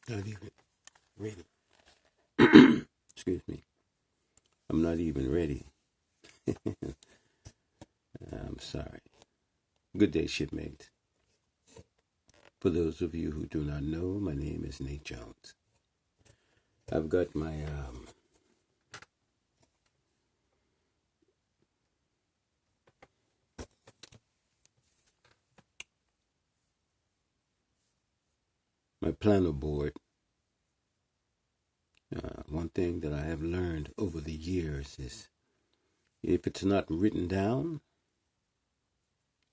Not even ready. Excuse me. I'm not even ready. I'm sorry. Good day, shipmates. For those of you who do not know, my name is Nate Jones. I've got my my planner board. One thing that I have learned over the years is if it's not written down,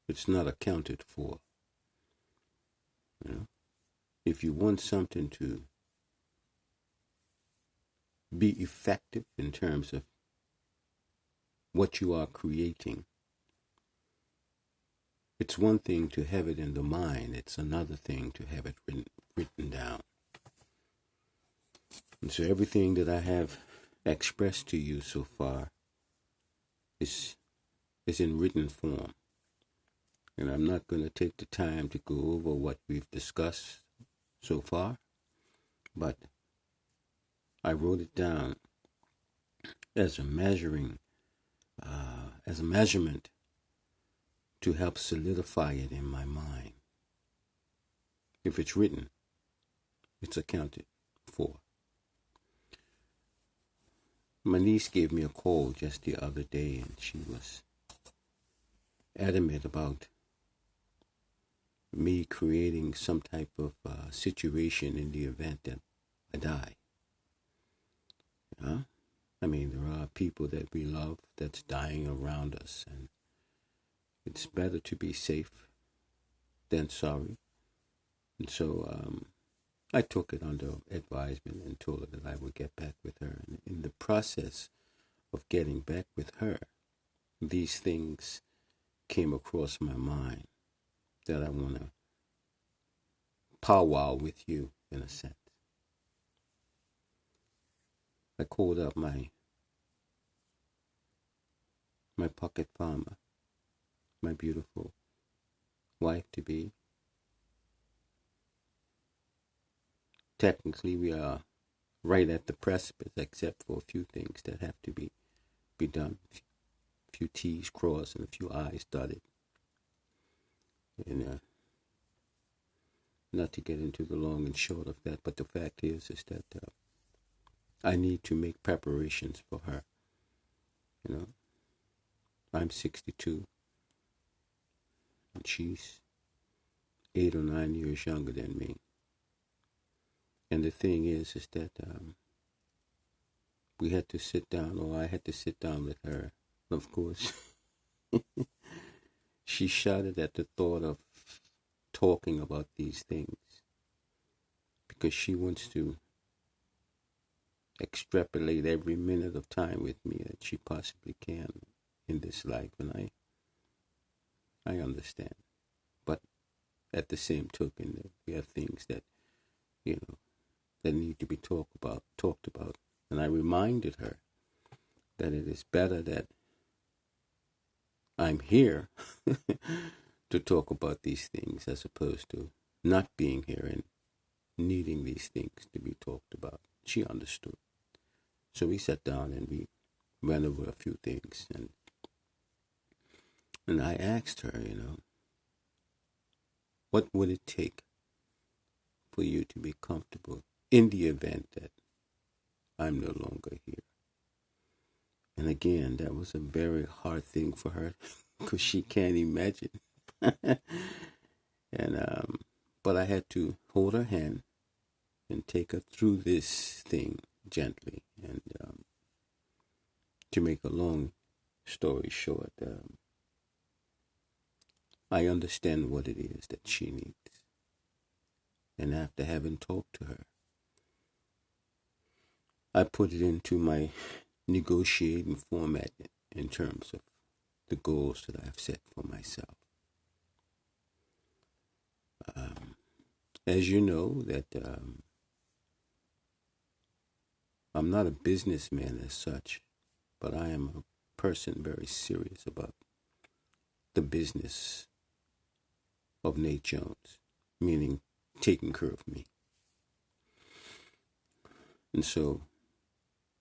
it's not accounted for. You know? If you want something to be effective in terms of what you are creating, it's one thing to have it in the mind, it's another thing to have it written down. And so everything that I have expressed to you so far is in written form. And I'm not going to take the time to go over what we've discussed so far, but I wrote it down as a measurement to help solidify it in my mind. If it's written, it's accounted for. My niece gave me a call just the other day, and she was adamant about me creating some type of situation in the event that I die. I mean, there are people that we love that's dying around us, and it's better to be safe than sorry. And so I took it under advisement and told her that I would get back with her. And in the process of getting back with her, these things came across my mind that I want to powwow with you, in a sense. I called up my pocket farmer, my beautiful wife-to-be. Technically, we are right at the precipice, except for a few things that have to be done. A few T's crossed and a few I's dotted. And not to get into the long and short of that, but the fact is that I need to make preparations for her. You know, I'm 62, and she's 8 or 9 years younger than me. And the thing is that we had to sit down, or I had to sit down with her. Of course, she shuddered at the thought of talking about these things because she wants to extrapolate every minute of time with me that she possibly can in this life, and I understand. But at the same token, we have things that, that need to be talked about. And I reminded her that it is better that I'm here to talk about these things as opposed to not being here and needing these things to be talked about. She understood. So we sat down and we went over a few things, and I asked her, what would it take for you to be comfortable in the event that I'm no longer here? And again, that was a very hard thing for her because she can't imagine. And but I had to hold her hand and take her through this thing gently. And to make a long story short, I understand what it is that she needs. And after having talked to her, I put it into my negotiating format in terms of the goals that I've set for myself. As you know, that I'm not a businessman as such, but I am a person very serious about the business of Nate Jones, meaning taking care of me. And so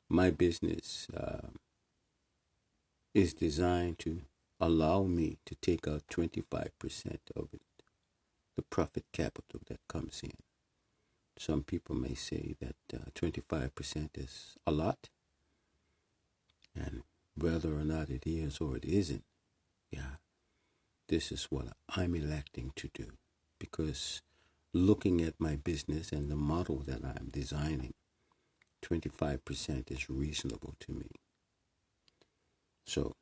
my business is designed to allow me to take out 25% of it, the profit capital that comes in. Some people may say that 25% is a lot, and whether or not it is or it isn't, yeah, this is what I'm electing to do, because looking at my business and the model that I'm designing, 25% is reasonable to me. So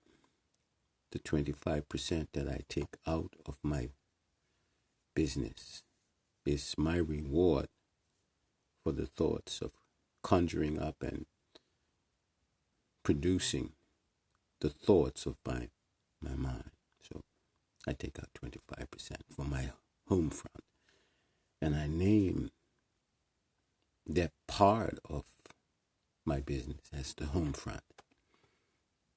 the 25% that I take out of my business is my reward for the thoughts of conjuring up and producing the thoughts of my mind. So I take out 25% for my home front, and I name that part of my business as the home front.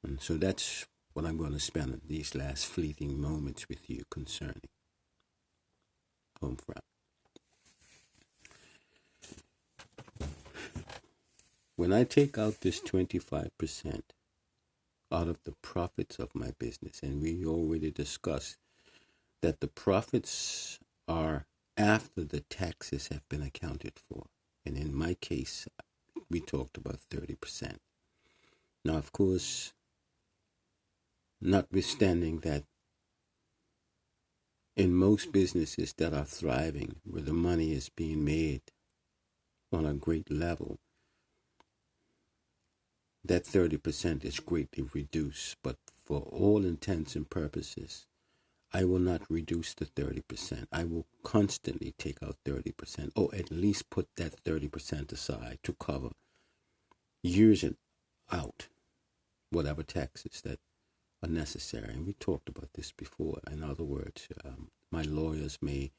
And so that's what I'm going to spend these last fleeting moments with you concerning home front. When I take out this 25% out of the profits of my business, and we already discussed that the profits are after the taxes have been accounted for. And in my case, we talked about 30%. Now, of course, notwithstanding that in most businesses that are thriving, where the money is being made on a great level, that 30% is greatly reduced. But for all intents and purposes, I will not reduce the 30%. I will constantly take out 30%, or at least put that 30% aside to cover years and out whatever taxes that are necessary. And we talked about this before. In other words, my lawyers may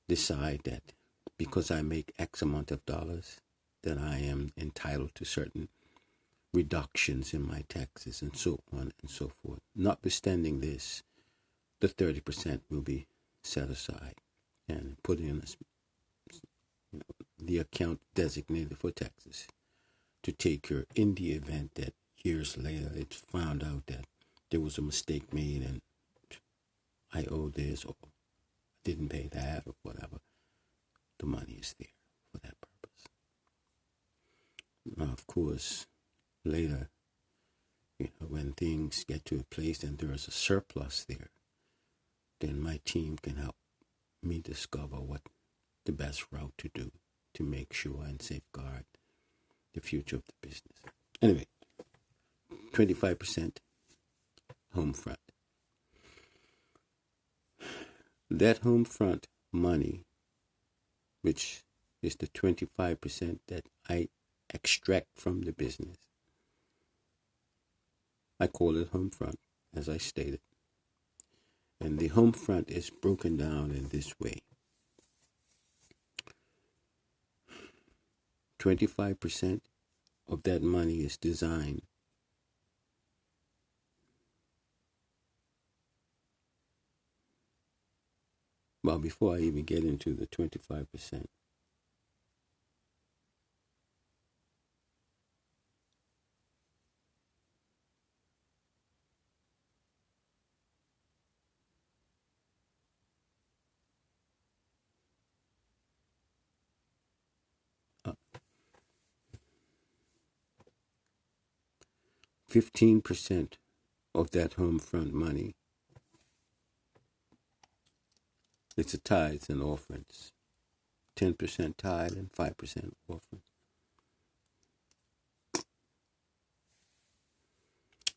decide that because I make X amount of dollars, that I am entitled to certain reductions in my taxes and so on and so forth. Notwithstanding this, the 30% will be set aside and put in the account designated for taxes to take care in the event that years later it's found out that there was a mistake made and I owe this or didn't pay that or whatever. The money is there for that purpose. Now, of course, later, when things get to a place and there is a surplus there, then my team can help me discover what the best route to do to make sure and safeguard the future of the business. Anyway, 25% home front. That home front money, which is the 25% that I extract from the business, I call it home front, as I stated. And the home front is broken down in this way. 25% of that money is designed well, before I even get into the 25%, uh, 15% of that home front money, it's a tithes and offerings. 10% tithe and 5% offering.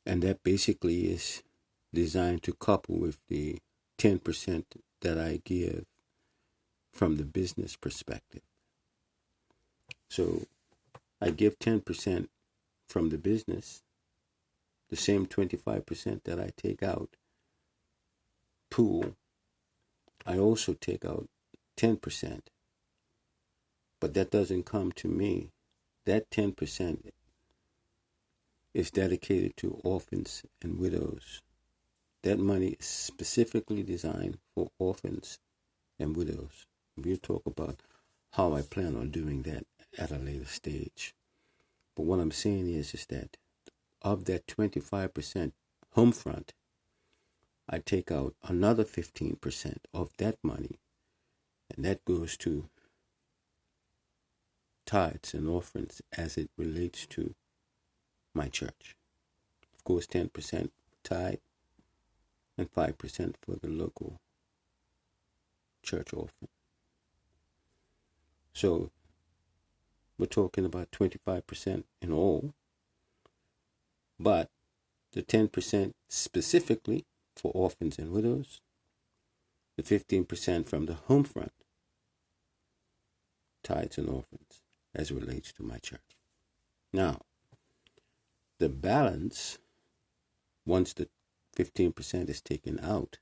And that basically is designed to couple with the 10% that I give from the business perspective. So I give 10% from the business, the same 25% that I take out pool. I also take out 10%, but that doesn't come to me. That 10% is dedicated to orphans and widows. That money is specifically designed for orphans and widows. We'll talk about how I plan on doing that at a later stage. But what I'm saying is that of that 25% home front, I take out another 15% of that money, and that goes to tithes and offerings as it relates to my church. Of course, 10% tithe and 5% for the local church offering. So we're talking about 25% in all, but the 10% specifically for orphans and widows, the 15% from the home front, tithes and offerings as it relates to my church. Now, the balance, once the 15% is taken out,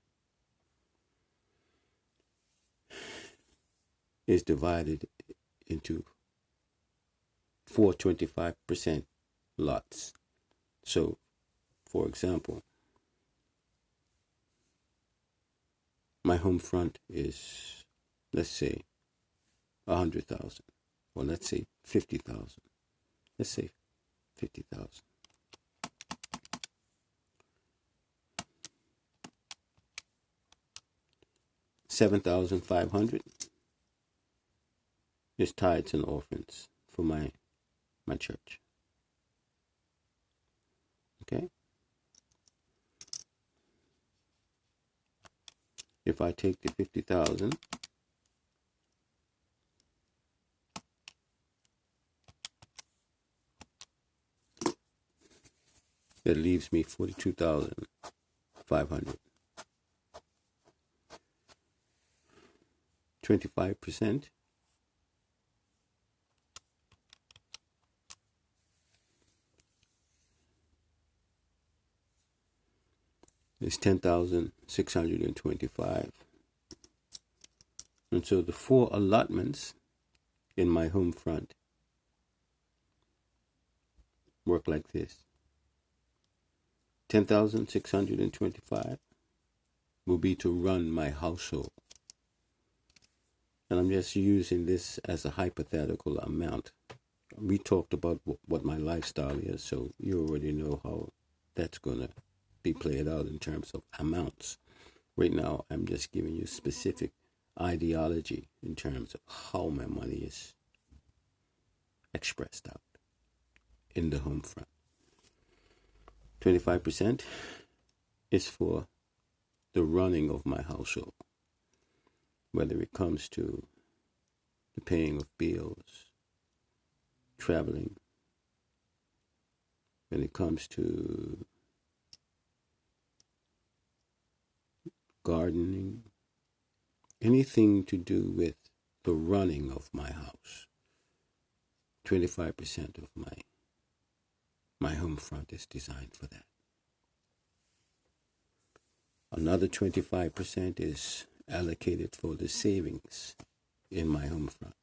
is divided into 4 25% lots. So, for example, my home front is, let's say, 100,000, or let's say 50,000. Let's say 50,000. $7,500 is tithes and offerings for my church. Okay? If I take the 50,000 that leaves me 42,500. 25% is 10,625. And so the 4 allotments in my home front work like this. 10,625 will be to run my household. And I'm just using this as a hypothetical amount. We talked about what my lifestyle is, so you already know how that's going to be played out in terms of amounts. Right now, I'm just giving you specific ideology in terms of how my money is expressed out in the home front. 25% is for the running of my household, whether it comes to the paying of bills, traveling, when it comes to gardening, anything to do with the running of my house. 25% of my home front is designed for that. Another 25% is allocated for the savings in my home front,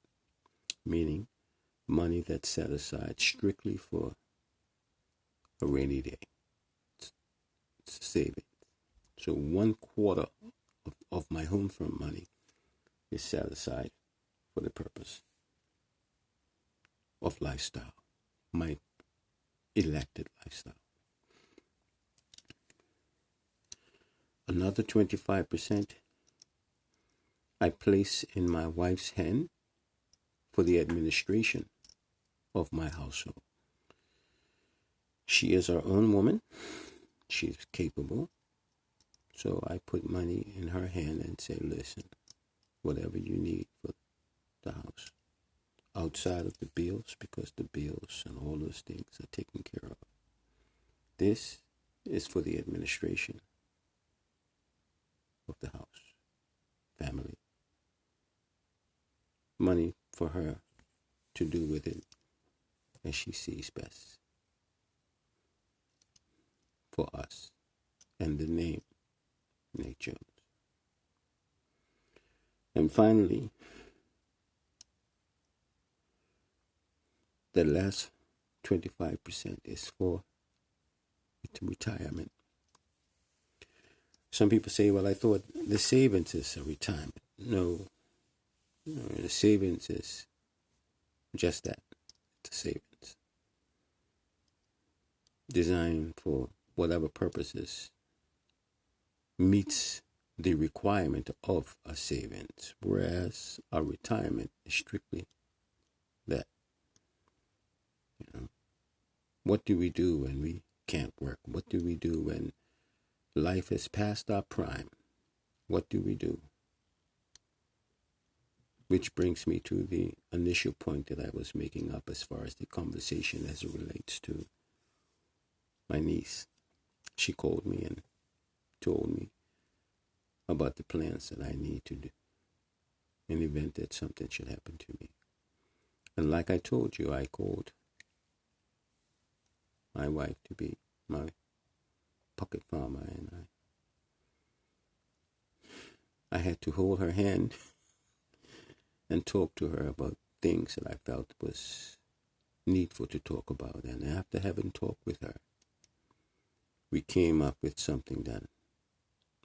meaning money that's set aside strictly for a rainy day. It's savings. So 1/4 of my home front money is set aside for the purpose of lifestyle, my elected lifestyle. Another 25% I place in my wife's hand for the administration of my household. She is our own woman. She's capable. So I put money in her hand and say, listen, whatever you need for the house, outside of the bills, because the bills and all those things are taken care of. This is for the administration of the house, family. Money for her to do with it as she sees best. For us, and the name, Nate Jones. And finally, the last 25% is for retirement. Some people say, well, I thought the savings is a retirement. No, the savings is just that, it's a savings. designed for whatever purposes meets the requirement of a savings, whereas a retirement is strictly that. You know, what do we do when we can't work? What do we do when life is past our prime? What do we do? Which brings me to the initial point that I was making up as far as the conversation as it relates to my niece. She called me and told me about the plans that I need to do in the event that something should happen to me. And like I told you, I called my wife to be my pocket farmer, and I had to hold her hand and talk to her about things that I felt was needful to talk about. And after having talked with her, we came up with something that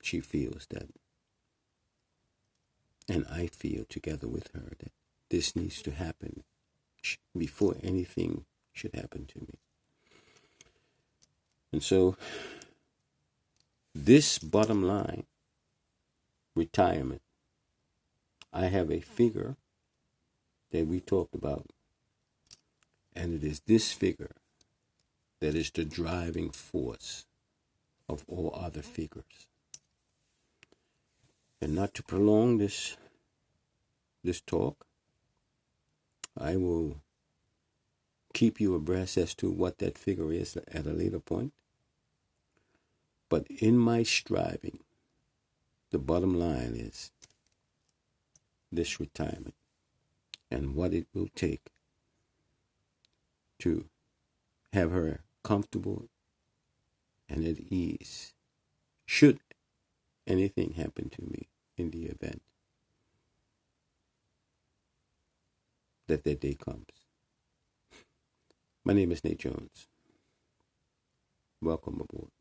she feels that, and I feel together with her, that this needs to happen before anything should happen to me. And so this bottom line, retirement, I have a figure that we talked about, and it is this figure that is the driving force of all other figures. And not to prolong this talk, I will keep you abreast as to what that figure is at a later point. But in my striving, the bottom line is this retirement and what it will take to have her comfortable and at ease should anything happen to me in the event that day comes. My name is Nate Jones. Welcome aboard.